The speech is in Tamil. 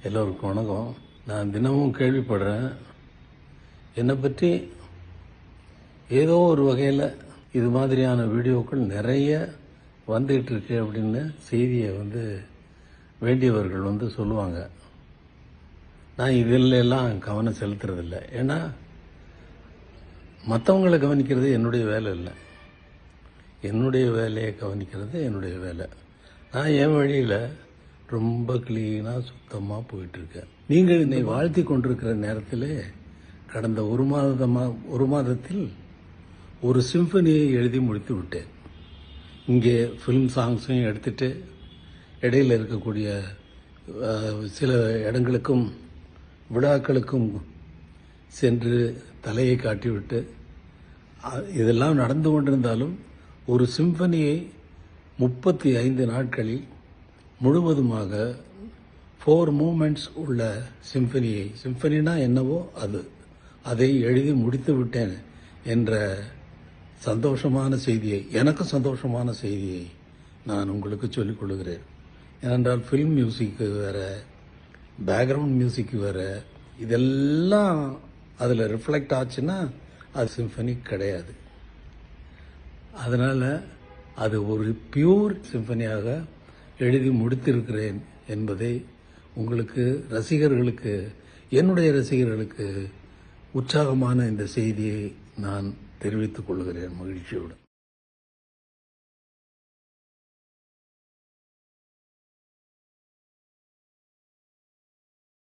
எல்லோருக்கும் வணக்கம். நான் தினமும் கேள்விப்படுறேன், என்னை பற்றி ஏதோ ஒரு வகையில் இது மாதிரியான வீடியோக்கள் நிறைய வந்துகிட்டு இருக்கு அப்படின்னு செய்தியை வேண்டியவர்கள் சொல்லுவாங்க. நான் இதிலெல்லாம் கவனம் செலுத்துறதில்லை. ஏன்னா மற்றவங்களை கவனிக்கிறது என்னுடைய வேலை இல்லை. என்னுடைய வேலையை கவனிக்கிறது என்னுடைய வேலை. நான் என் வழியில் ரொம்ப கிளீனாக சுத்தமாக போயிட்டுருக்கேன். நீங்கள் என்னை வாழ்த்தி கொண்டிருக்கிற நேரத்தில் கடந்த ஒரு மாதத்தில் ஒரு சிம்பனியை எழுதி முடித்து விட்டேன். இங்கே ஃபிலிம் சாங்ஸையும் எடுத்துட்டு இடையில் இருக்கக்கூடிய சில இடங்களுக்கும் விழாக்களுக்கும் சென்று தலையை காட்டிவிட்டு இதெல்லாம் நடந்து கொண்டிருந்தாலும் ஒரு சிம்பனியை 35 நாட்களில் முழுவதுமாக 4 மூமெண்ட்ஸ் உள்ள சிம்பனினா என்னவோ அதை எழுதி முடித்து விட்டேன் என்ற சந்தோஷமான செய்தியை, எனக்கு சந்தோஷமான செய்தியை நான் உங்களுக்கு சொல்லிக் கொள்கிறேன். ஏனென்றால் ஃபில்ம் மியூசிக்கு வேறு, பேக்ரவுண்ட் மியூசிக்கு வேறு, இதெல்லாம் அதில் ரிஃப்ளெக்ட் ஆச்சுன்னா அது சிம்பனி கிடையாது. அதனால் அது ஒரு பியூர் சிம்பனியாக எழுதி முடித்திருக்கிறேன் என்பதை உங்களுக்கு ரசிகர்களுக்கு, என்னுடைய ரசிகர்களுக்கு உற்சாகமான இந்த செய்தியை நான் தெரிவித்துக் கொள்கிறேன் மகிழ்ச்சியோடு.